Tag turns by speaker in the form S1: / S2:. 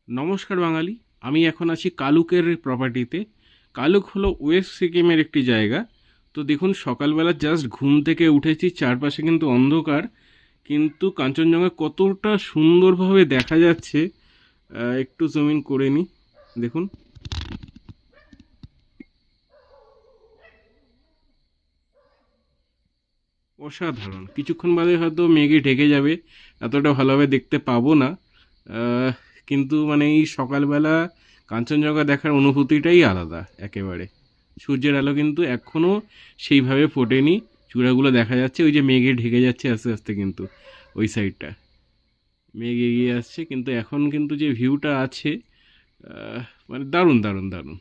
S1: নমস্কার বাঙালি। আমি এখন আছি কালুকের প্রপার্টিতে। কালুক হলো ওয়েস্ট সিকিমের একটি জায়গা। তো দেখুন, সকালবেলা জাস্ট ঘুম থেকে উঠেছি, চারপাশে কিন্তু অন্ধকার, কিন্তু কাঞ্চনজঙ্ঘা কতটা সুন্দরভাবে দেখা যাচ্ছে। একটু জুম ইন করে নিই, দেখুন। অসাধারণ। কিছুক্ষণ বাদে হয়তো মেঘে ঢেকে যাবে, এতটা ভালোভাবে দেখতে পাবো না। আহ, কিন্তু মানে এই সকালবেলা কাঞ্চনজঙ্ঘা দেখার অনুভূতিটাই আলাদা একেবারে। সূর্যের আলো কিন্তু এখনও সেইভাবে ফোটেনি, চূড়াগুলো দেখা যাচ্ছে, ওই যে মেঘে ঢেকে যাচ্ছে আস্তে আস্তে, কিন্তু ওই সাইডটা মেঘ এগিয়ে আসছে, কিন্তু এখন কিন্তু যে ভিউটা আছে, আহ, মানে দারুণ দারুণ দারুণ।